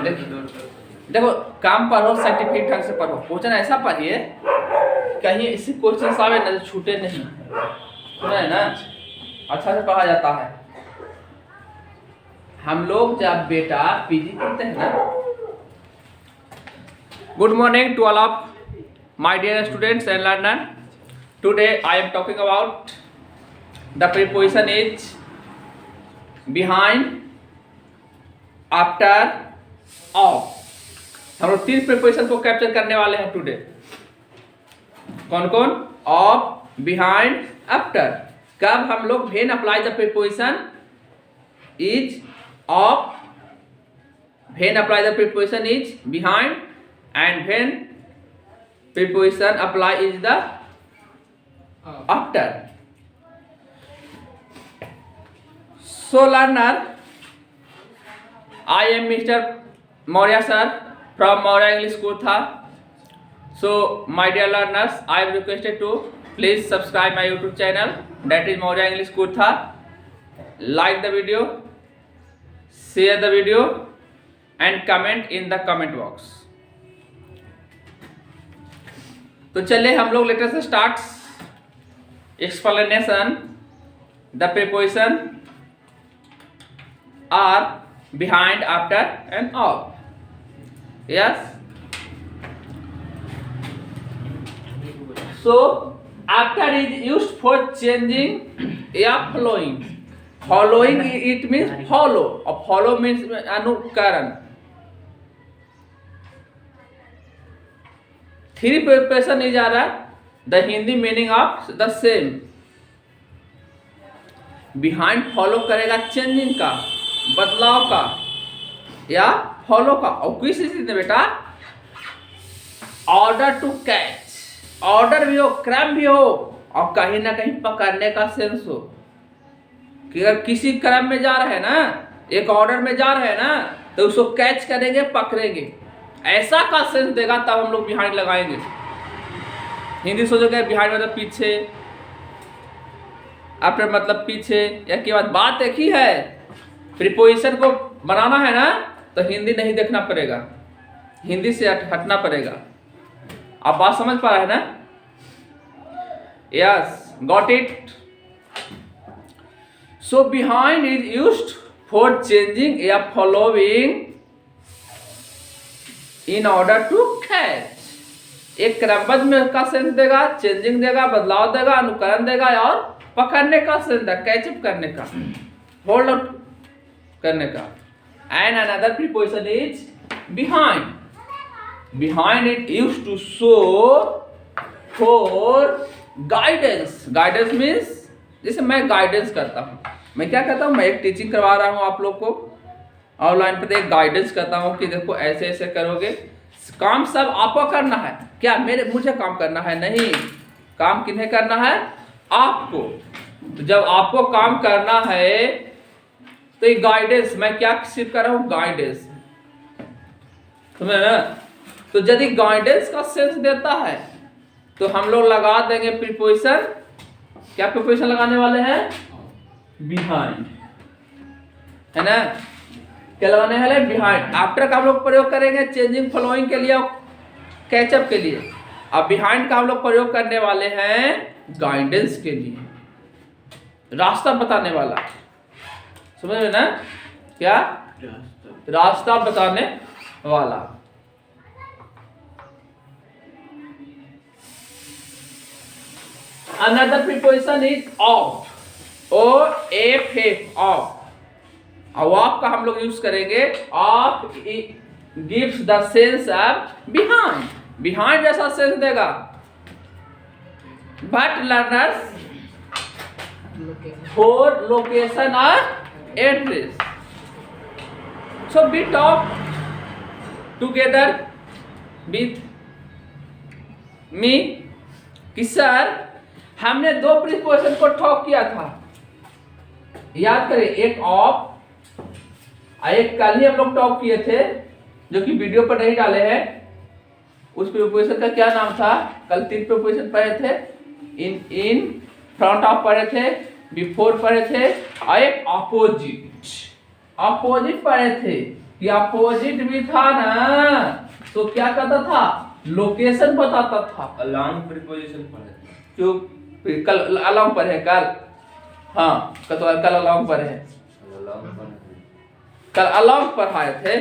देखो काम पढ़ो, साइंटिफिक ढंग से पढ़ो, क्वेश्चन ऐसा पढ़िए कहीं इसी क्वेश्चन आवे ना छूटे नहीं, सुना है ना, अच्छा से पढ़ा जाता है। हम लोग जब बेटा पीजी करते हैं ना। Good morning to all of my dear students and learner. Today I am talking about the preposition is behind, after, of. हम लोग 3 प्रीपोजिशन को कैप्चर करने वाले हैं टुडे। कौन कौन? Of, behind, after. कब हम लोग when apply the preposition is of, when apply the preposition is behind, and when preposition apply is the after. So learner, I am Mr. Maurya sir from Maurya English Kurtha. So my dear learners, I am requested to please subscribe my YouTube channel, that is Maurya English Kurtha. Like the video, share the video and comment in the comment box. तो चलिए हम लोग letter से start explanation the preposition are behind, after and of. Yes. So after is used for changing या following. Following it means follow, और follow means अनुकरण। 3 preposition is आ रहा, the Hindi meaning of the same. Behind follow करेगा changing का, बदलाव का या follow का। और किस स्थिति में बेटा? ऑर्डर टू कैच, ऑर्डर भी हो, क्रम भी हो, और कहीं ना कहीं पकड़ने का सेंस हो कि अगर किसी क्रम में जा रहे हैं ना, एक ऑर्डर में जा रहे हैं ना, तो उसको कैच करेंगे, पकड़ेंगे, ऐसा का सेंस देगा, तब हम लोग बिहाइंड लगाएंगे। हिंदी सोचोगे बिहाइंड मतलब पीछे, आफ्टर मतलब पीछे, या के बाद बात एक ही है। प्रीपोजिशन को बनाना है ना, तो हिंदी नहीं देखना पड़ेगा, हिंदी से हटना पड़ेगा। आप बात समझ पा रहे हैं ना? Yes, got it. So behind is used for changing या following in order to catch. एक क्रमबद्ध में का सेंस देगा, चेंजिंग देगा, बदलाव देगा, अनुकरण देगा, और पकड़ने का सेंस देगा, कैचअप करने का, होल्ड आउट करने का। And another preposition is behind. Behind it used to show for guidance. Guidance means जैसे मैं गाइडेंस करता हूँ, मैं क्या करता हूँ, मैं एक टीचिंग करवा रहा हूँ आप लोग को ऑनलाइन पर, एक गाइडेंस करता हूँ कि देखो ऐसे ऐसे करोगे, काम सब आपको करना है। क्या मुझे काम करना है? नहीं, काम किन्हें करना है? आपको। तो जब आपको काम करना है तो ये गाइडेंस, मैं क्या सिर्फ कर रहा हूँ? गाइडेंस, समझे ना? तो यदि गाइडेंस का सेंस देता है तो हम लोग लगा देंगे प्रीपोजिशन। क्या प्रीपोजिशन लगाने वाले हैं? बिहाइंड, है ना? क्या लगाने वाले? बिहाइंड। आफ्टर का हम लोग प्रयोग करेंगे चेंजिंग, फॉलोइंग के लिए और कैचअप के लिए। अब बिहाइंड का हम लोग प्रयोग करने वाले हैं गाइडेंस के लिए, रास्ता बताने वाला। समझ में ना? क्या? रास्ता बताने वाला। Another preposition is of, O-F-F, of। Of का हम लोग यूज करेंगे, of gives the sense of behind. Behind जैसा सेंस देगा, बट लर्नर्स फॉर लोकेशन और address. So we talk together with me कि सर हमने 2 प्रीपोजिशन को टॉक किया था, याद करें, एक ऑफ, एक कल ही हम लोग टॉक किए थे जो कि वीडियो पर नहीं डाले हैं। उस प्रीपोजिशन का क्या नाम था? कल 3 प्रीपोजिशन पढ़े थे, इन फ्रंट ऑफ पढ़े थे, बिफोर पढ़े थे, और एक अपोजिट पढ़े थे। कि अपोजिट भी था ना, तो क्या करता था, लोकेशन बताता था। अलोंग प्रीपोजिशन पढ़े थे। क्यों, कल अलोंग पर है कल, हाँ कल अलोंग पर है, अलोंग पढ़े थे। कल अलोंग पढ़ाए थे।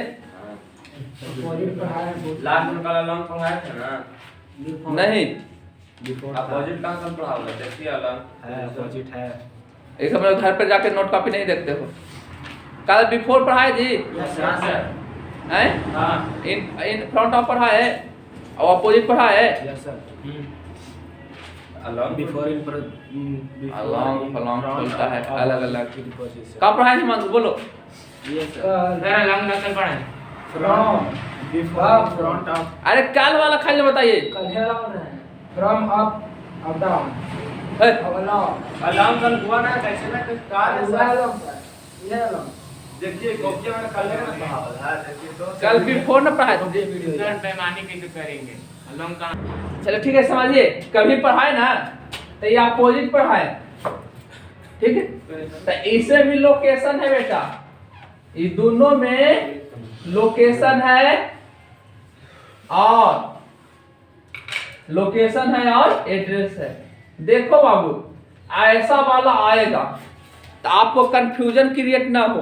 लास्ट में कल अलोंग पढ़ाए थे ना? नहीं, अपोजिट कहाँ कल पढ़ा हुआ? देखिए अलोंग है, अपोजिट है। एक हम लोग घर पे जाके नोट कॉपी नहीं देखते हो। कल बिफोर पढ़ाए जी, हाँ सर। हैं हाँ इन फ्रंट ऑफ पढ़ा है और अपोजिट पढ़ा है। Yes sir. Along before in पर अलोंग फलोंग चलता है अलग अलग। प्रीपोजिशन। कहाँ पढ़ाए हिमांशु बोलो। Yes sir. सर अलोंग कल पढ़े। फ्रॉम बिफोर फ्रंट ऑफ अरे कल वाला खाली बताइए। फ्रॉम अप अप डाउन है, अलोंग कल हुआ ना, कैसे ना कुछ कार है सर। देखिए कॉपी में कल है ना पढ़ा हुआ है, देखिए तो कल बिफोर न पढ़ाए थे। सर बेईमानी कैसे करेंगे? अलोंग का चलो ठीक है, समझिए कभी पढ़ाए ना तो ये अपोजिट पढ़ाए, ठीक है। तो इसे भी लोकेशन है बेटा, ये दोनों में लोकेशन है और लोकेशन है और एड्रेस है। देखो बाबू, ऐसा वाला आएगा तो आपको कंफ्यूजन क्रिएट ना हो,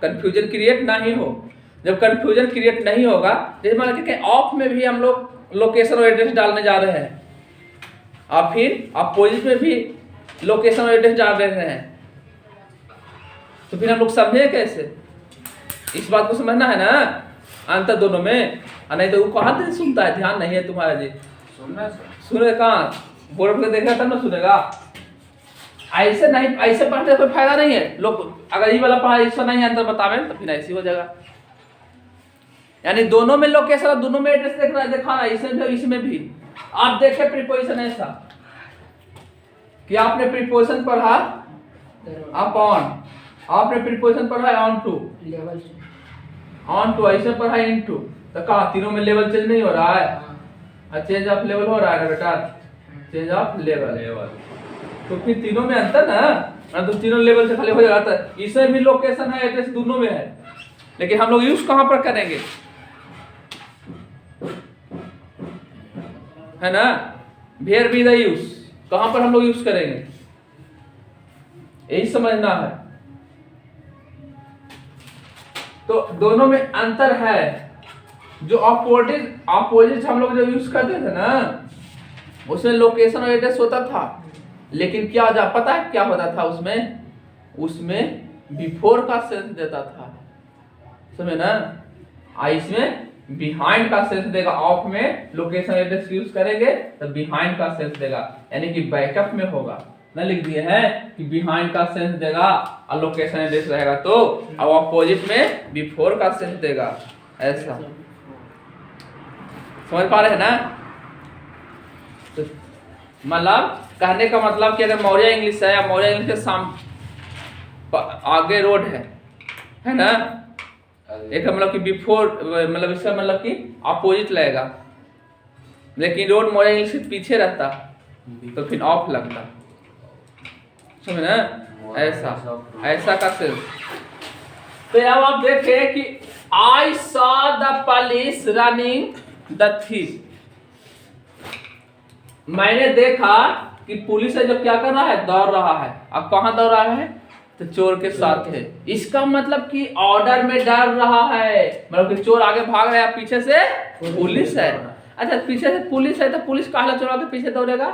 कंफ्यूजन क्रिएट नहीं हो। जब कंफ्यूजन क्रिएट नहीं होगा, जैसे मान लीजिए ऑफ में भी हम लोग लोकेशन और एड्रेस डालने जा रहे हैं और फिर अपोजिट में भी लोकेशन और एड्रेस डाल रहे हैं, तो फिर हम लोग समझे कैसे? इस बात को समझना है ना, अंतर दोनों में। और नहीं तो वो कहाँ से सुनता है, ध्यान नहीं है तुम्हारा जी। सुनना सर। सुने कहाँ, बोर्ड पे देखेगा तब ना सुनेगा। ऐसे नहीं, ऐसे पढ़ने कोई फायदा नहीं है। लोग अगर ये वाला पढ़ा इसका नहीं आंसर बतावे तो फिर ऐसे हो जाएगा। यानी दोनों में लोकेशन और दोनों में एड्रेस देखना दिखाना, इसमें भी इसमें भी। आप देखें प्रीपोजिशन ऐसा कि आपने प्रीपोजिशन पढ़ा अपॉन, आपने प्रीपोजिशन पढ़ा ऑन टू, ऑन टू ऐसे पढ़ा इनटू, तो कहा तीनों में लेवल चेंज नहीं हो रहा है? चेंज ऑफ लेवल हो रहा है बेटा, चेंज ऑफ लेवल। तो फिर तीनों में अंतर ना, तो तीनों लेवल से खाली हो जाता है। इसमें भी लोकेशन है एड्रेस दोनों में है, लेकिन हम लोग यूज कहां पर करेंगे, है ना? वेयर बी द यूज, कहां पर हम लोग यूज करेंगे, यही समझना है। तो दोनों में अंतर है। जो अपोजिट हम लोग जब यूज करते थे ना, उसमें लोकेशन और एड्रेस होता था, लेकिन क्या पता है क्या होता था उसमें बिफोर का सेंस देता था, समझे ना? इसमें बिहाइंड का सेंस देगा। ऑफ में लोकेशन एड्रेस यूज करेंगे तो बिहाइंड का सेंस देगा, यानी कि बैकअप में होगा ना, लिख दिए हैं कि बिहाइंड का सेंस देगा और लोकेशन एड्रेस रहेगा। तो अब अपोजिट में बिफोर का सेंस देगा, ऐसा समझ पा रहे हैं ना? तो मतलब कहने का मतलब कि अगर मौर्य इंग्लिश है या मौर्य इंग्लिश के आगे रोड है ना, एक मतलब कि बिफोर, मतलब इसका मतलब कि अपोजिट लगेगा, लेकिन रोड मौर्य इंग्लिश के पीछे रहता तो फिर ऑफ लगता, समझ ना? ऐसा का सेंस। तो अब आप देखें कि I saw the police running the thief, मैंने देखा कि पुलिस है जो क्या कर रहा है, दौड़ रहा है। अब कहाँ दौड़ रहा है, तो चोर के साथ है। इसका मतलब कि ऑर्डर में डर रहा है, मतलब कि चोर आगे भाग रहा है, पीछे से पुलिस है। अच्छा, पीछे से पुलिस है तो पुलिस काला चोर के पीछे दौड़ेगा,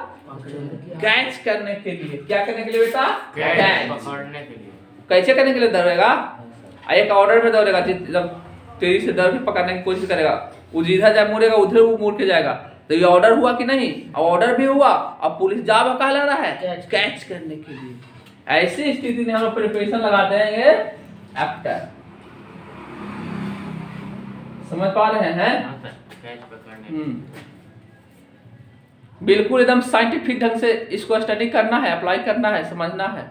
कैच करने के लिए। क्या करने के लिए बेटा? कैच पकड़ने के लिए। कैसे करने के लिए दौड़ेगा? एक ऑर्डर में दौड़ेगा, जब तेजी से दौड़ के पकड़ने की कोशिश करेगा, वो जिधर जब मुड़ेगा उधर वो मुड़ के जाएगा। तो ये ऑर्डर हुआ कि नहीं? अब ऑर्डर भी हुआ, अब पुलिस जा कहा लग रहा है, कैच करने के लिए। ऐसी स्थिति में हम लोग प्रिपरेशन लगाते हैं एक्टर, समझ पा रहे हैं? कैच पकड़ने। बिल्कुल एकदम साइंटिफिक ढंग से इसको स्टडी करना है, अप्लाई करना है, समझना है।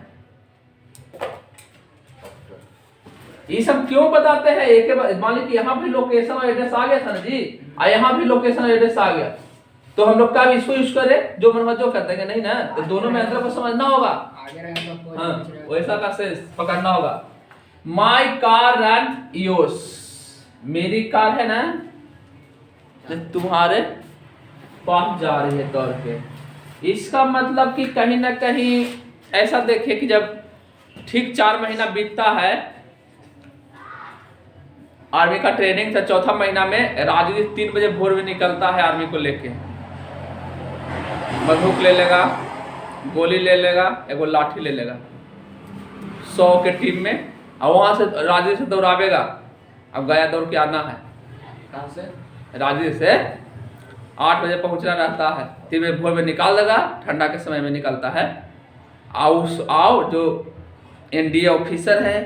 ये सब क्यों बताते हैं? एक मान लीजिए यहाँ भी लोकेशन और एड्रेस आ गया था ना जी, यहाँ भी लोकेशन और एड्रेस आ गया, तो हम लोग का भी इसको यूज करें, जो मन जो कर देंगे नहीं ना, तो दोनों में अंतर को समझना होगा। हाँ, वैसा का सेंस पकड़ना होगा। माई कार रन योर्स, मेरी कार है ना, जो तुम्हारे पास जा रही है दौड़ के, इसका मतलब कि कहीं ना कहीं ऐसा देखे कि जब ठीक 4 महीना बीतता है, आर्मी का ट्रेनिंग था, चौथा महीना में राजू 3 बजे भोर में निकलता है आर्मी को लेके, बंदूक ले लेगा, गोली ले लेगा, एगो लाठी ले लेगा 100 के टीम में, और वहां से राजू से दौड़ावेगा। अब गया दौड़ के आना है, कहाँ से? राजू से 8 बजे पहुंचना रहता है, 3 बजे भोर में निकाल देगा, ठंडा के समय में निकलता है। आओ जो एनडीए ऑफिसर है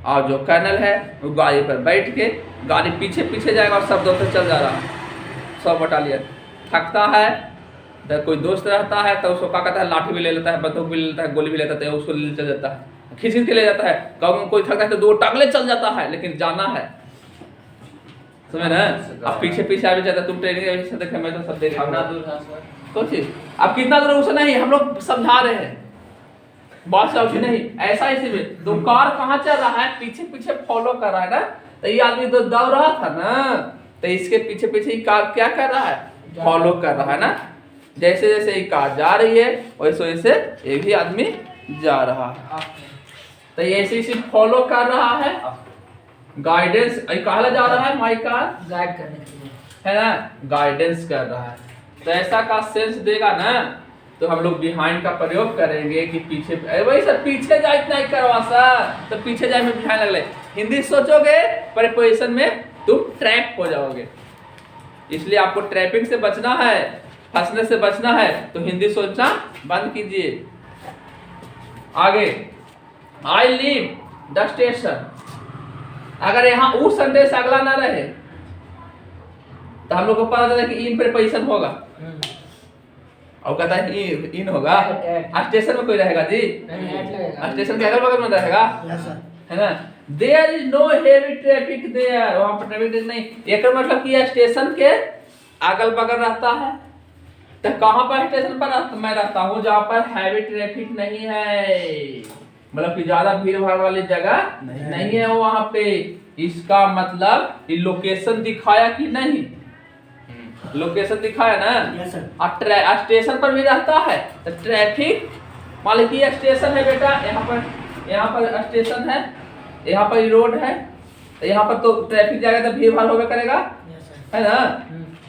और जो कर्नल है वो गाड़ी पर बैठ के, गाड़ी पीछे पीछे जाएगा और सब दौड़ते चल जा रहा है। 100 बटालियन थकता है तो कोई दोस्त रहता है तो उसको क्या कहता है, लाठी भी ले लेता है, बंदूक भी ले लेता है, गोली भी ले लेता है, उसको ले चल जाता है, खींच के ले जाता है। गाँव में कोई थकता है तो 2 टांगले चल जाता है, लेकिन जाना है, समझ ना। अब पीछे पीछे आगे जाता है, तुम ट्रेनिंग से देखे, मैं तो सब देखा। कितना दूर है सर? कौन चीज? अब कितना दूर उसे नहीं, हम लोग समझा रहे हैं, बात समझी नहीं। ऐसा इसी में तो कार कहाँ चल रहा है, पीछे पीछे फॉलो कर रहा है ना, तो ये आदमी तो दौड़ रहा था ना, तो इसके पीछे पीछे ही कार क्या कर रहा है, फॉलो कर रहा है ना। जैसे जैसे ये कार जा रही है वैसे वैसे ये भी आदमी जा रहा है, तो ये ऐसे इसी फॉलो कर रहा है, गाइडेंस कहा जा रहा है, माई कार गाइड करने के लिए है ना, गाइडेंस कर रहा है। तो ऐसा का सेंस देगा ना, तो हम लोग बिहाइंड का प्रयोग करेंगे कि पीछे, वही सर पीछे जा, इतना ही करवा सर, तो पीछे जाए में बिहाइंड लग ले। हिंदी सोचोगे प्रीपोजिशन में तुम ट्रैप हो जाओगे, इसलिए आपको ट्रैपिंग से बचना है, फंसने से बचना है, तो हिंदी सोचना बंद कीजिए। आगे, आई लीव द स्टेशन, अगर यहाँ उस सेंटेंस अगला ना रहे तो हम लोग को पता चला कि इन प्रीपोजिशन होगा, और कहता है इन होगा, स्टेशन में कोई रहेगा जी, स्टेशन के अगल बगल में रहेगा, है ना। There is no heavy traffic there, वहां पर ट्रैफिक नहीं, एक मतलब कि स्टेशन के अगल बगल रहता है। तो कहां पर स्टेशन पर मैं रहता हूं, जहां पर हैवी ट्रैफिक नहीं है, मतलब कि ज्यादा भीड़ भाड़ वाली जगह नहीं है वहां पे। इसका मतलब ये लोकेशन दिखाया कि नहीं, लोकेशन दिखाया ना। स्टेशन पर भी रहता है तो ट्रैफिक, मान लीजिए स्टेशन है बेटा, यहाँ पर स्टेशन है, यहाँ पर रोड है, तो यहाँ पर तो ट्रैफिक जाएगा तो भीड़ भाड़ होगा करेगा, है ना।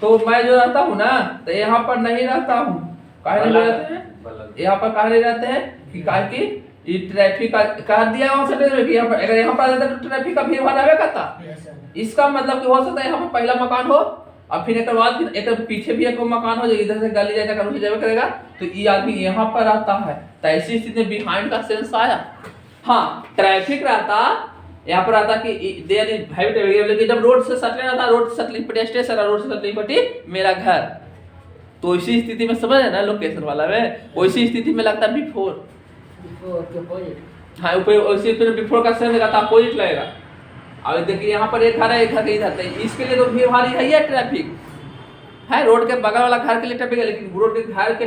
तो मैं जो रहता हूँ ना, तो यहाँ पर नहीं रहता हूँ, काहे नहीं रहते हैं, यहाँ पर काहे नहीं रहते हैं कि काहे की ये ट्रैफिक का कह दिया वहां से, यहाँ पर अगर यहाँ पर रहता तो ट्रैफिक का भीड़ भाड़ आवे करता। इसका मतलब कि हो सकता है यहाँ पर पहला मकान हो और फिर एक बाद फिर एक पीछे भी एक मकान हो, जो इधर से गली जाएगा उसे जावे करेगा, तो ये आदमी यहाँ पर रहता है, तो ऐसी स्थिति में बिहाइंड का सेंस आया। हाँ, ट्रैफिक रहता यहाँ पर आता कि देयर इज हैवी ट्रैफिक, लेकिन जब रोड से सटने रहता, रोड से सटली पट्टी स्टेशन और रोड से सटली पट्टी मेरा घर, तो इसी स्थिति में समझ है ना लोकेशन वाला में, वैसी स्थिति में लगता है बिफोर। हाँ, वैसे फिर बिफोर का सेंस लगता अपोजिट लगेगा। अब देखिए यहाँ पर एक घर है, एक घर के इधर, तो इसके लिए तो भीड़ भाड़ी है ही, ट्रैफिक है, रोड के बगल वाला घर के लिए ट्रैफिक है, लेकिन रोड के घर के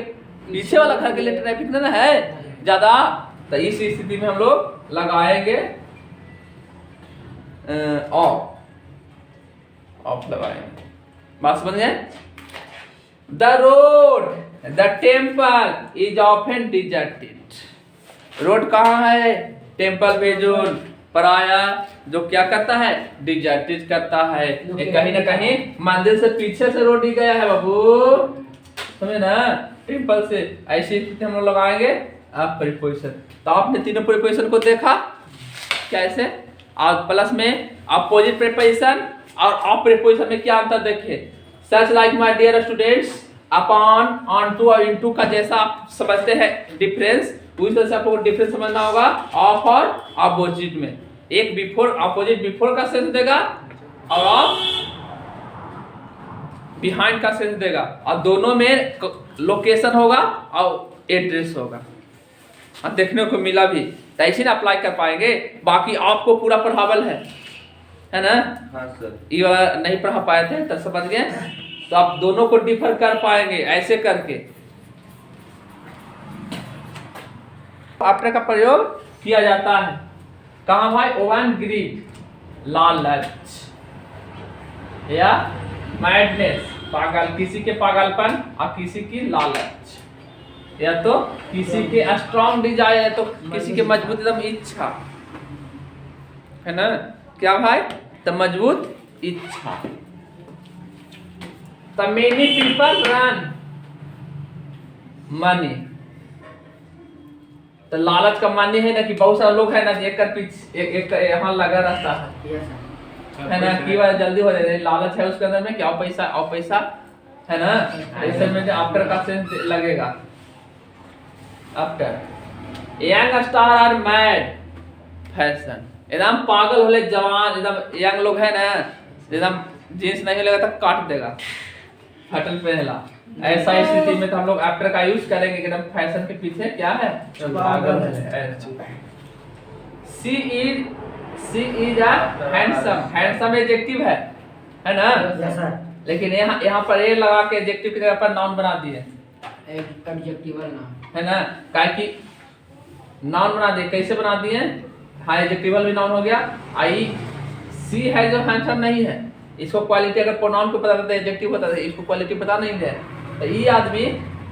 पीछे वाला घर के लिए ट्रैफिक ना है ज्यादा। तो इस स्थिति में हम लोग लगाएंगे ऑफ लगाएंगे, बात समझ गए। The road the temple is often deserted, road कहाँ है, टेम्पल भेजून पराया जो क्या करता है, डिजर्टेड करता है, कहीं ना कहीं मंदिर से पीछे से रोड ही गया है बाबू, समझे ना, टेम्पल से। ऐसी स्थिति हम लोग लगाएंगे आप प्रीपोजिशन। तो आपने तीनों प्रीपोजिशन को देखा कैसे, और प्लस में अपोजिट प्रीपोजिशन और ऑफ प्रीपोजिशन में क्या अंतर देखिए। Such like my dear students, upon, on to और इनटू का जैसा आप समझते हैं डिफरेंस, उस तरह से आपको डिफरेंस समझना होगा ऑफ और अपोजिट में। एक बिफोर, अपोजिट बिफोर का सेंस देगा और ऑफ बिहाइंड का सेंस देगा, और दोनों में लोकेशन होगा और एड्रेस होगा, और देखने को मिला भी, तो ऐसे ना अप्लाई कर पाएंगे। बाकी आपको पूरा पढ़ावल है ना। हाँ सर, ये वाला नहीं पढ़ा पाए थे तो समझ गए, तो आप दोनों को डिफर कर पाएंगे ऐसे करके। आफ्टर का प्रयोग किया जाता है कहाँ भाई, ओवन ग्रीड लालच, या मैडनेस, पागल, किसी के पागलपन और किसी की लालच, या तो किसी के स्ट्रॉन्ग डिजायर, या तो किसी के मजबूत एकदम इच्छा, है ना। क्या भाई? तो मजबूत इच्छा। तो मेनी पीपल रन मनी, तो लालच का मान्य है ना कि बहुत सारे लोग है ना एक कर पीछे एक यहाँ लगा रहता है ना, कि वह जल्दी हो जाए, लालच है उसके अंदर में क्या पैसा और पैसा, है ना। ऐसे में आफ्टर का सेंस लगेगा। After young star are mad fashion, एकदम पागल होले जवान, एकदम यंग लोग है ना, एकदम जींस नहीं लगा तो काट देगा, फटल पहला। ऐसा स्थिति में तो हम लोग आफ्टर का यूज करेंगे कि एकदम फैशन के पीछे क्या है, पागल है। She is a handsome, handsome adjective है ना। Yes sir. लेकिन यहाँ पर ए लगा के एडजेक्टिव की जगह पर नाउन बना दिए, एक एडजेक्टिवल नाउन, है ना। काहे कि नाउन बना दिए, कैसे बना दिए? हाँ, एडजेक्टिवल भी नाउन हो गया। आई सी है जो हैंडसम नहीं है, इसको क्वालिटी अगर प्रोनाउन को पता रहता है एडजेक्टिव होता है, इसको क्वालिटी पता नहीं है। तो ई आदमी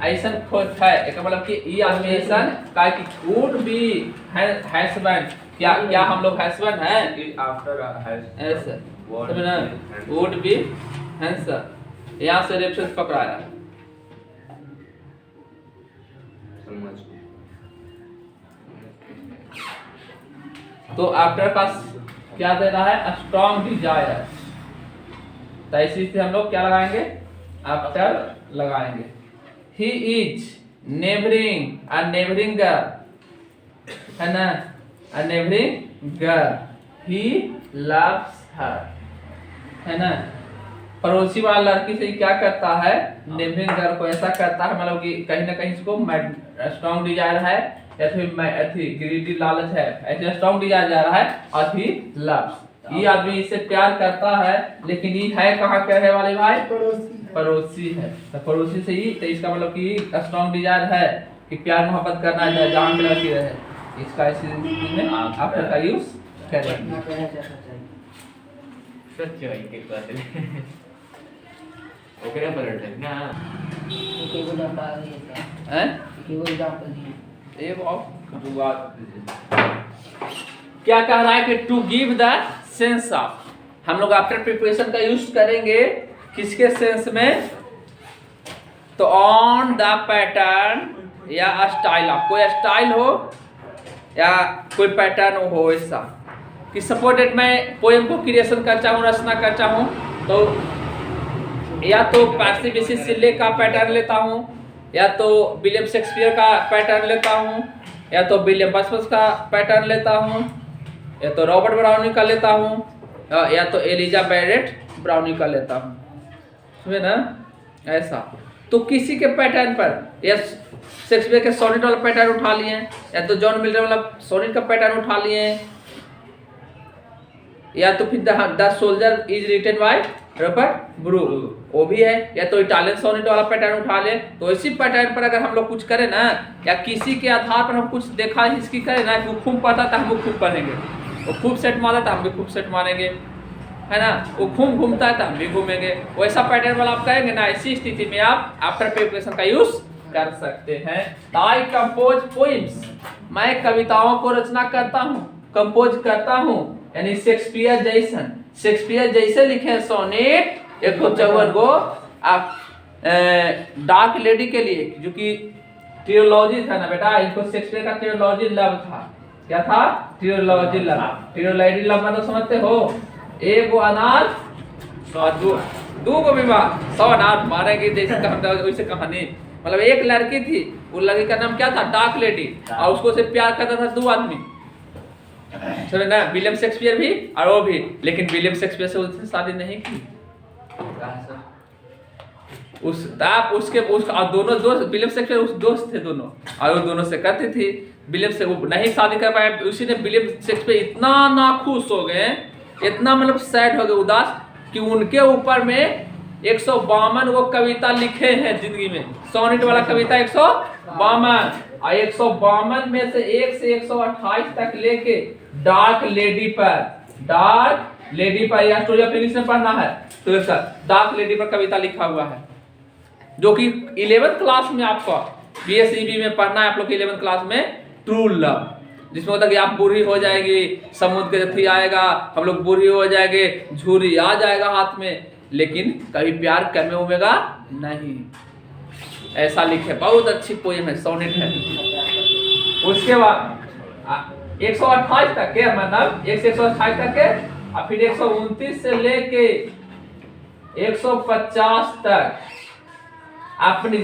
ऐसन खोज है, एक मतलब कि ई आदमी ऐसन काहे कि वुड बी हैंडसम, क्या हम लोग हैंडसम हैं? आफ्टर ऐसे समझ ना, वुड बी हैंडसम, यहाँ से रेफरेंस पकड़ाया। तो आफ्टर का क्या दे रहा है? Strong Dzire. तो ऐसी से हम लोग क्या लगाएंगे? आफ्टर लगाएंगे। He is neighbouring, a neighbouring girl, है ना, अ neighbouring girl, he loves her, है ना। पड़ोसी वाला लड़की से क्या करता है? नेबरिंग गर्ल को ऐसा करता है, मतलब कि कहीं ना कहीं इसको स्ट्रॉन्ग डिजायर है या फिर ग्रीडी लालच है, ऐसे स्ट्रॉन्ग डिजायर जा रहा है। और ही लव्स, ये आदमी इससे प्यार करता है, लेकिन ये है कहाँ के है वाले भाई? पड़ोसी है। तो पड़ोसी से ही, तो इसका मतलब कि स्ट्रॉन्ग डिजायर है कि प्यार मोहब्बत करना है, जान पे लगी रहे। इसका इसी में आफ्टर का यूज करें। ना कहना चाहता है सच है के बात है। ओकरे पर है ना, केवल डाटा है सर, हैं? केवल डाटा दिए। एक और क्या कह रहा है कि to give the sense of, हम लोग आफ्टर प्रिपरेशन का यूज करेंगे किसके सेंस में? तो ऑन द पैटर्न या स्टाइल ऑफ, कोई स्टाइल हो या कोई पैटर्न हो, ऐसा कि सपोर्टेड मैं पोएम को क्रिएशन कर चाहूँ, रचना कर चाहूँ, तो या तो पार्सी बिसी सिल्ले का पैटर्न लेता हूँ, या तो विलियम शेक्सपियर का पैटर्न लेता हूँ, या तो विलियम वर्ड्सवर्थ का पैटर्न लेता हूँ, या तो रॉबर्ट ब्राउनी का लेता हूँ, या तो एलिजा बैरेट ब्राउनी का लेता हूँ, समझे ना। ऐसा तो किसी के पैटर्न पर, या शेक्सपियर के सोनेट वाला पैटर्न उठा लिए, या तो जॉन मिल्टन वाला सोनेट का पैटर्न उठा लिए, या तो फिर the soldier is written by Robert Brooke, वो भी है, या तो इटालियन सोनेट वाला पैटर्न उठा ले। तो इसी पैटर्न पर अगर हम लोग कुछ करें ना, या किसी के आधार पर हम कुछ देखा इसकी करें ना, वो खूब पढ़ता था हम खूब पढ़ेंगे, वो खूब सेट मारता था हम भी खूब सेट मारेंगे, है ना। वो खूब घूमता है तो हम भी घूमेंगे। वैसा पैटर्न वाला आप करेंगे ना, ऐसी स्थिति में आप आफ्टर प्रिपरेशन का यूज कर सकते हैं। आई कंपोज पोइम्स, मैं कविताओं को रचना करता हूँ, कंपोज करता हूँ, यानी शेक्सपियर जैसन, शेक्सपियर जैसे लिखे सोनेट 154 को आप डार्क लेडी के लिए, जो कि ट्रियोलॉजी था ना बेटा, इनको शेक्सपियर का ट्रियोलॉजी लव था। क्या था? ट्रियोलॉजी लव। ट्रियोलॉजी लव मतलब समझते हो? एक अनार दो को विवाह, 100 अनार मारेंगे, जैसे वैसे कहानी। मतलब एक लड़की थी, वो लड़की का नाम क्या था? डार्क लेडी, और उसको से प्यार करता था 2 आदमी, समझे ना, विलियम शेक्सपियर भी और वो भी। लेकिन विलियम शेक्सपियर से उसने शादी नहीं की, उसके दोनों दोस्त, विलियम शेक्सपियर उस दोस्त थे दोनों, और वो दोनों से करती थी। विलियम से वो नहीं शादी कर पाए, उसी ने विलियम शेक्सपियर इतना नाखुश हो गए, इतना मतलब सैड हो गए, उदास, कि उनके ऊपर में 152 वो कविता लिखे हैं जिंदगी में। सोनेट वाला कविता 152, और 152 में से 1 से 128 तक लेके डार्क लेडी पर, डार्क लेडी पर या स्टोरी ऑफ इंग्लिश में पढ़ना है तो एक डार्क लेडी पर कविता लिखा हुआ है, जो कि 11th क्लास में आपको BSEB में पढ़ना है आप लोग के 11th क्लास में। ट्रू लव, जिसमें होता है कि आप बूढ़ी हो जाएगी, समुद्र के थी आएगा, हम लोग बूढ़ी हो जाएंगे, झूरी आ जाएगा हाथ में, लेकिन कभी प्यार करने उमेगा नहीं, ऐसा लिखे। बहुत अच्छी पोएम है, सोनेट है। उसके बाद 128 तक के मतलब 128 तक के, और फिर 129 से लेके 150 तक अपनी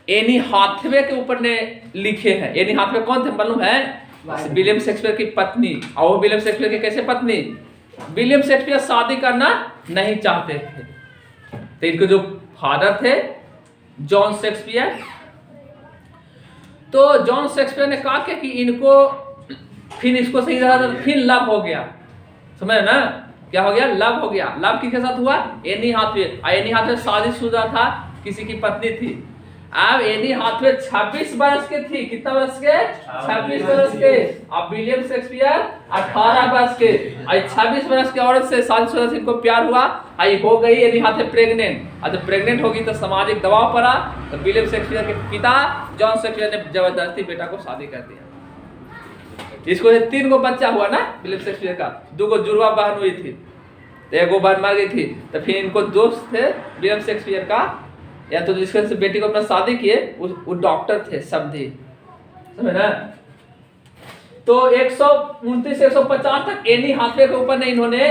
एनी हाथवे के ऊपर ने लिखे हैं। एनी हाथवे कौन थे मालूम है? विलियम शेक्सपियर की पत्नी। और वो विलियम शेक्सपियर की कैसे पत्नी? विलियम शेक्सपियर शादी करना नहीं चाहते थे, तो इनके जो फादर थे जॉन शेक्सपियर, तो जॉन शेक्सपियर ने कहा कि इनको फिर इसको सही रहा, फिर लव हो गया, समझ ना क्या हो गया? लव हो गया। लव किसके साथ हुआ? Any Hathaway. एनी हाथवे शादीशुदा था, किसी की पत्नी थी। अब एनी हाथवे 26 वर्ष के थी। कितना वर्ष के? 26 वर्ष के। अब विलियम शेक्सपियर 18 वर्ष के। 26 वर्ष की औरत से शादीशुदा से इनको प्यार हुआ, आई हो गई एनी हाथवे प्रेग्नेंट। अब प्रेग्नेंट होगी तो सामाजिक दबाव पड़ा, तो विलियम शेक्सपियर के पिता जॉन शेक्सपियर ने जबरदस्ती बेटा को शादी कर दिया। इसको 3 गो बच्चा हुआ ना विलियम शेक्सपियर का, 2 गो जुड़वा बहन हुई थी, तो 1 गो बहन मर गई थी। तो फिर इनको दोस्त थे विलियम शेक्सपियर का, या तो जिसके से बेटी को अपना शादी किए वो डॉक्टर थे समझे, समझे ना। तो 129 से 150 तक एनी हाथवे के ऊपर ने इन्होंने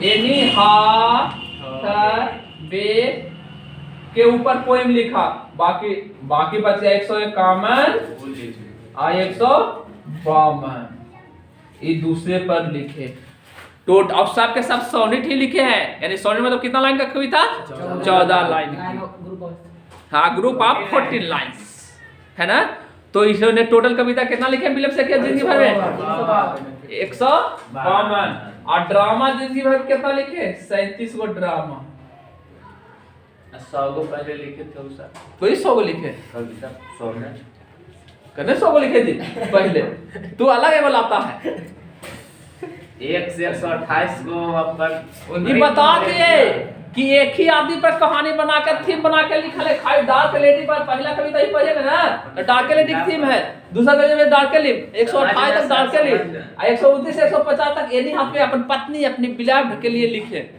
एनी हाथवे के ऊपर पोएम लिखा। बाकी बचे 151 और 152 ये दूसरे पर लिखे। टोट और सब के सब सोनेट ही लिखे हैं, यानी सोनेट मतलब कितना लाइन का कविता? 14 लाइन। हाँ, ग्रुप ऑफ 14 लाइन्स है ना। तो इन्होंने टोटल कविता कितना लिखे विलियम शेक्सपियर जिंदगी भर में? 152। और ड्रामा जिंदगी भर कितना लिखे? 37 गो ड्रामा। 100 गो पहले लिखे थे उसका, तो 100 गो लिखे कविता 100 में कने 100 गो लिखे थी पहले। तू अलग है बोलाता है। 1 से 128 गो अपन ये बता दिए कि एक ही आदमी पर कहानी बनाकर थीम बनाकर लिखा है। खाली डार्क लेडी पर पहला कविता ही पढ़ेगा ना, तो डार्क लेडी की थीम है। दूसरा कविता में डार्क लेडी 128 तक डार्क लेडी, 129 से 150 तक एनी हाथवे अपन पत्नी अपनी बिलाव के लिए लिखे।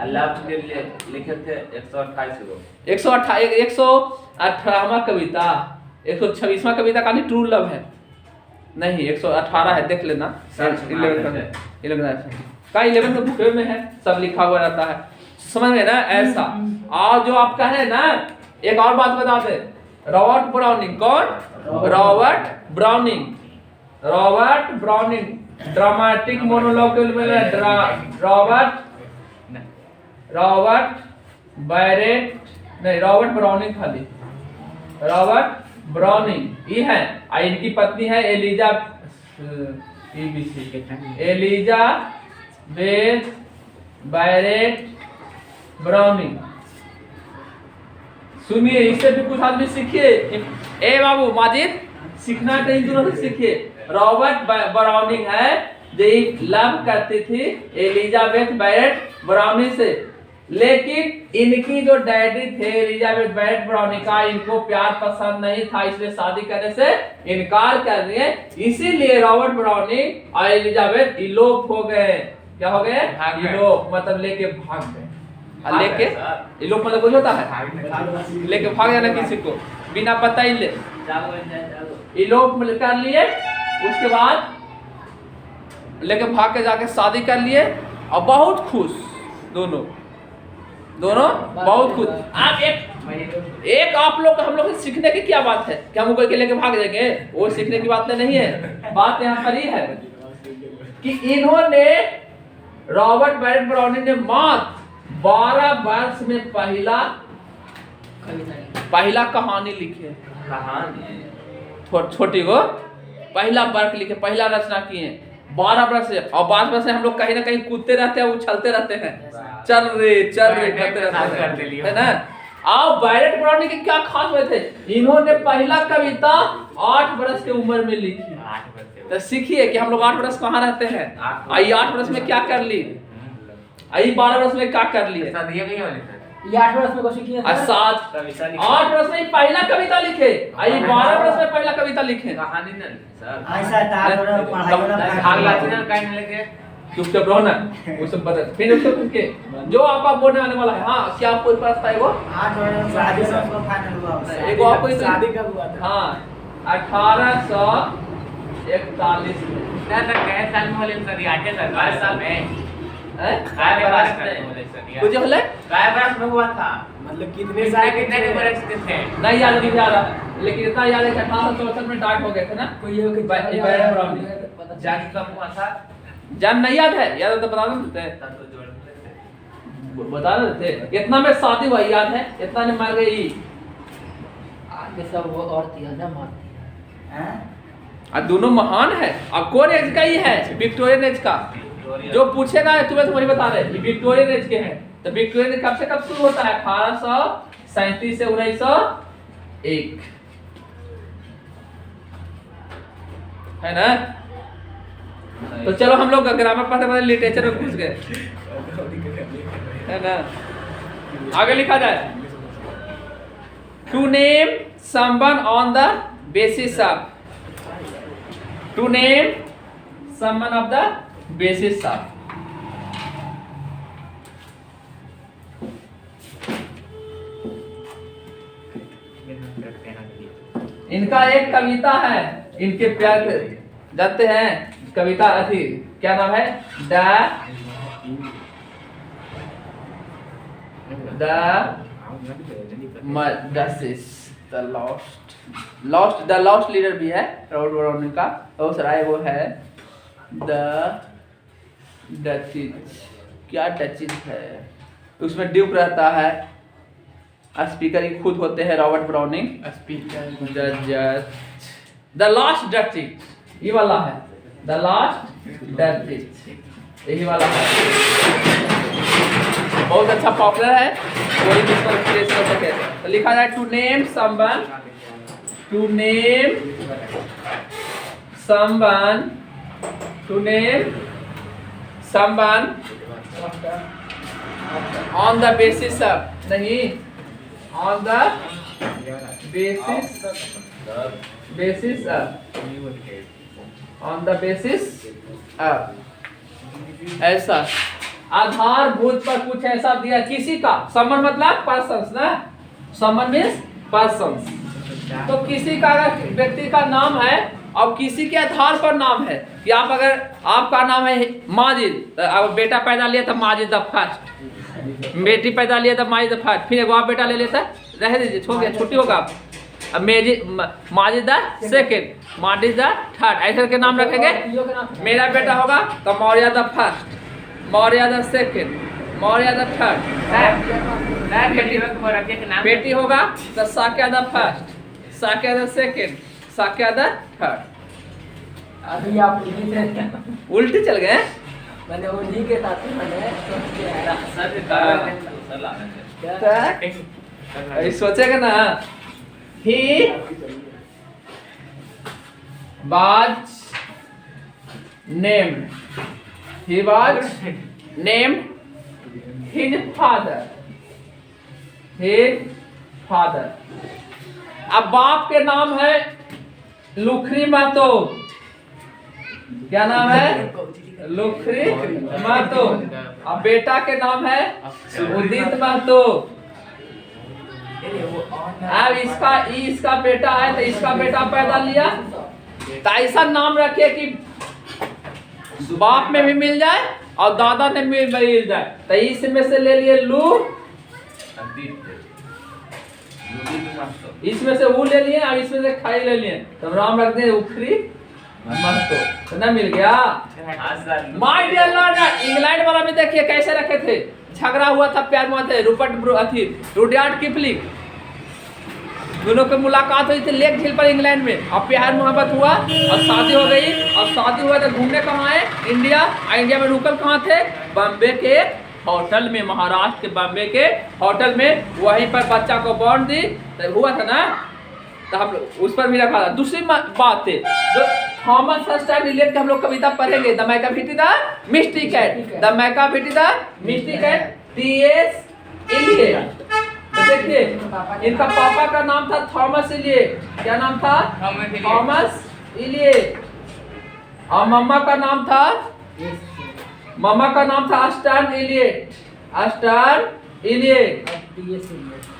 अल्लाह के लिए लिखे थे 128 गो। 118वां कविता, 126वां कविता का नहीं ट्रू लव है, नहीं 118 है, देख लेना। 11 तो बुक में है, सब लिखा हुआ रहता है, समझ में ना ऐसा। और जो आपका है ना, एक और बात बता दे, रॉबर्ट ब्राउनिंग। कौन? Robert browning. Robert browning dramatic monologue में रॉबर्ट बैरेट नहीं, रॉबर्ट ब्राउनिंग खाली, रॉबर्ट ब्राउनिंग ये है। और इनकी पत्नी है एलिजाबेथ बैरेट ब्राउनिंग। सुनिए, इससे भी कुछ आदमी सीखिए। ए बाबू माजिद, सीखना तो इन दोनों से सीखिए। रॉबर्ट ब्राउनिंग है जो लव करती थी एलिजाबेथ बैरेट ब्राउनिंग से, लेकिन इनकी जो डैडी थे एलिजाबेथ बैरेट ब्राउनिंग का, इनको प्यार पसंद नहीं था, इसलिए शादी करने से इनकार कर दिए। इसीलिए रॉबर्ट ब्राउनिंग और एलिजाबेथ इलोप हो गए। क्या हो गए? इलोप मतलब लेके भाग गए। लेके इलोप मतलब कुछ होता है लेके भाग जाना किसी को बिना पता ही ले। इलोप कर लिए, उसके बाद लेके भाग के जाके शादी कर लिए और बहुत खुश दोनों बहुत खुश। आप एक आप लोग हम लोग से सीखने की क्या बात है कि हम कोई के लेके भाग जाएंगे? वो सीखने की बात नहीं है। बात यहाँ पर ही है कि इन्होंने रॉबर्ट बैरेट ब्राउनिंग ने मात्र 12 वर्ष में पहला कहानी लिखे। छोटी को पहला वर्क लिखे, पहला रचना किए 12 वर्ष से। और 12 वर्ष से हम लोग कहीं ना कहीं कूदते रहते हैं, उछलते रहते हैं, चल रे करते रहते हैं, है ना। अब बैरेट ब्राउनी के क्या खास बात है, इन्होंने पहला कविता 8 वर्ष की उम्र में लिखी। 8 वर्ष तो सीखिए कि हम लोग 8 वर्ष कहाँ रहते हैं। 8 आई 8 वर्ष में क्या कर ली, आई 12 वर्ष में क्या कर लिए, शादी कहीं वाले सर ये 8 वर्ष में क्वेश्चन किया और 7 कविता 8 वर्ष में पहला कविता लिखे, आई 12 वर्ष में पहला कविता लिखे। कहानी ना सर ऐसा तार और पढ़ाई वाला भाग लाती ना काहे ना लेके चुपचाप रहो ना, वो सब बता फिर उसके जो आप बोलने आने वाला है। हाँ क्या आपको पास था एगो 8 वर्ष शादी से उसको फाइनल हुआ उसका। एगो आपको शादी कब हुआ था? हाँ 1841 में ना सर कहे साल में बोले सर 8 साल 12 साल में हैं? काय बरस में बोले सर कुछ होले काय बरस में हुआ था मतलब कितने साल कितने के बरस के थे नहीं याद नहीं आ रहा, लेकिन इतना याद है कि 1864 में डाक हो गए थे ना। कोई ये कि बैरेट ब्राउनी जान कब हुआ था जान नहीं याद है, याद हो तो बता देते हैं, तब तो जोड़ लेते बता देते। इतना में शादी हुआ याद है, इतना ने मर गई। आगे सब वो और थी ना मारती है। हैं? और दोनों महान है। अब कौन एज का ही है, विक्टोरियन एज का। जो पूछेगा तुम्हें तो वही बता रहे कि विक्टोरियन एज के हैं। तो विक्टोरियन एज कब से कब शुरू होता है, 1837 से 1901 है ना। तो चलो हम लोग ग्रामर पढ़ते पढ़ते लिटरेचर में घुस गए है ना। आगे लिखा जाए, to name someone on the basis of, to name someone of the basis of. इनका एक कविता है, इनके प्यार जानते हैं कविता थी, क्या नाम है, द लॉस्ट लीडर भी है रॉबर्ट ब्राउनी का। बहुत सारा वो है द डचिज, क्या डचिज है, उसमें ड्यूक रहता है, स्पीकर ही खुद होते हैं रॉबर्ट ब्राउनिंग। द लास्ट डचिज ये वाला है, द लास्ट डचिज यही वाला है, बहुत अच्छा पॉपुलर है। कोई भी इसको ट्रेस कर सके तो लिखा जाए, to name someone, to name someone, to name someone on the basis of, नहीं on the basis of, on the basis of, ऐसा आधारभूत पर कुछ ऐसा दिया किसी का। समन मतलब पर्सन्स ना, समन मीन्स पर्सन्स। तो किसी का अगर व्यक्ति का नाम है और किसी के आधार पर नाम है कि आप अगर आपका नाम है माजिद, तो अब बेटा पैदा लिया था माजिद द फर्स्ट, बेटी पैदा लिया था माजिद द फर्स्ट, फिर एक और बेटा ले लेता, रह दीजिए छोड़ गया, छुट्टी होगा। अब Majid the second, Majid the third, ऐसे के नाम रखेंगे। मेरा बेटा होगा तो Maurya the first, Maurya the second, Maurya the third. बेटी होगा तो Shakya the first, Shakya the second, Shakya the third. अभी आप उन्हीं से उल्टे चल गए। मैंने उन्हीं के साथ मैंने सोच के आया। अभी सोचेगा ना, he was named, he was named his father, his father। अब बाप के नाम है लुखरी महतो, क्या नाम है, लुखरी महतो। अब बेटा के नाम है उदित महतो। अब इसका बेटा है तो इसका बेटा पैदा लिया, तो ऐसा नाम रखिए कि बाप में भी मिल जाए और दादा ने भी मिल जाए। तो इसमें से ले लिए लू, इसमें से वो ले लिए और इसमें से खाई ले लिए, तो राम रख दे उखरी महतो, तो ना मिल गया। माय डियर लॉर्ड, इंग्लैंड वाला में देखिए कैसे रखे थे, झगड़ा हुआ था, प्यार हुआ था, रुडयार्ड किपलिंग, दोनों की मुलाकात हुई थी लेक झील पर इंग्लैंड में, और प्यार मोहब्बत हुआ और शादी हो गई। और शादी हुआ तो घूमने कहाँ आए, इंडिया। और इंडिया में रुकल कहाँ थे, बॉम्बे के होटल में, महाराष्ट्र के बॉम्बे के होटल में, वहीं पर बच्चा को बॉर्न दी तो हुआ था ना, तो हम लोग उस पर भी रखा था। दूसरी बात है जो थॉमस हस्टन इलियट की हम लोग कविता पढ़ेंगे, the Macavity the misty cat, the Macavity the misty cat, T S. Eliot. तो देखिए इनका पापा का नाम था थॉमस इलियट, क्या नाम था? Thomas Eliot. और मम्मा का नाम था, मम्मा का नाम था अस्टन इलियट, अस्टन इलियट।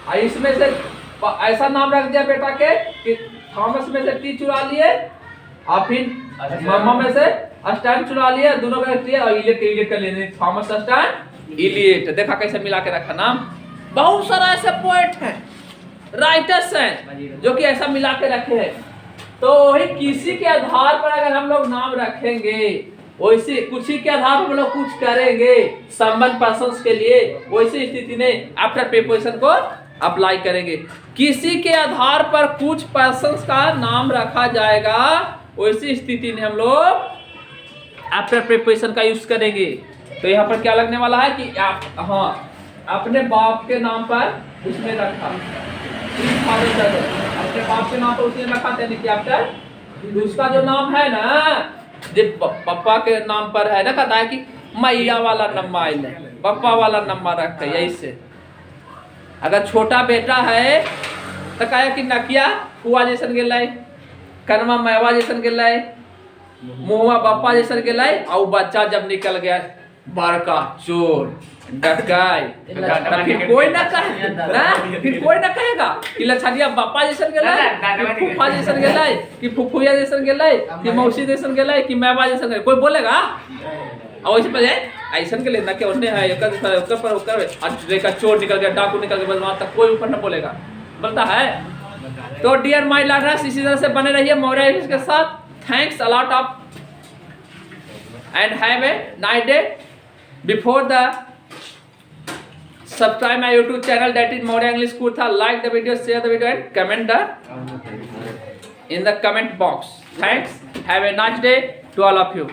और इसमें से ऐसा नाम रख दिया बेटा के कि थॉमस में से टी चुरा लिए और फिर मम्मा में से अस्टन चुरा लिए, दोनों का रख लिया और इलियट कर लेने, थॉमस अस्टन इलियट। देखा कैसे मिला के रखा नाम। बहुत सारा ऐसे पोएट हैं, राइटर्स हैं जो कि ऐसा मिला के रखे हैं। तो वही किसी के आधार पर अगर हम लोग नाम रखेंगे, वैसे कुछ ही के आधार पर हम लोग कुछ करेंगे संबंध पर्सन्स के लिए, वैसी स्थिति में आफ्टर प्रीपोजिशन को अप्लाई करेंगे। किसी के आधार पर कुछ पर्सन्स का नाम रखा जाएगा, वैसी स्थिति में हम लोग आफ्टर प्रीपोजिशन का यूज करेंगे। तो यहाँ पर क्या लगने वाला है कि आप, हाँ, अपने बाप के नाम पर उसने रखा, अपने बाप के नाम पर उसने रखा, यानी कि आफ्टर उसका जो नाम है ना, जब पापा के नाम पर है ना, कहता है कि मैया वाला नम्मा आइले, पापा वाला नम्मा रख के, यही से। अगर छोटा बेटा है तो कहे कि नकिया कुआ जैसन गेलै, कनमा मैवा जैसन गेलै, मुहवा बापा जैसन गेलै, और बच्चा जब निकल गया बड़का चोर डकैत, फिर कोई ना कहे ना, फिर कोई ना कहेगा कि लछनिया बापा जैसन गेलै, कि फूफा जैसन गेलै, कि फुफुया जैसन गेलै, कि मौसी जैसन गेलै, कि मैवा जैसन गेलै, कोई बोलेगा? और वैसे पर ऐसा के लेना कि उसने है ऊपर का चोर निकल गया, डाकू निकल गया, बदमाश तक कोई ऊपर न बोलेगा, बोलता है। तो डियर माय लर्नर्स, इसी तरह से बने रहिए मौर्य इंग्लिश के साथ। Thanks a lot of and have a nice day. Before the subscribe my YouTube channel, that is Maurya English School tha, like the video, share the video and comment in the comment box. Thanks, have a nice day to all of you.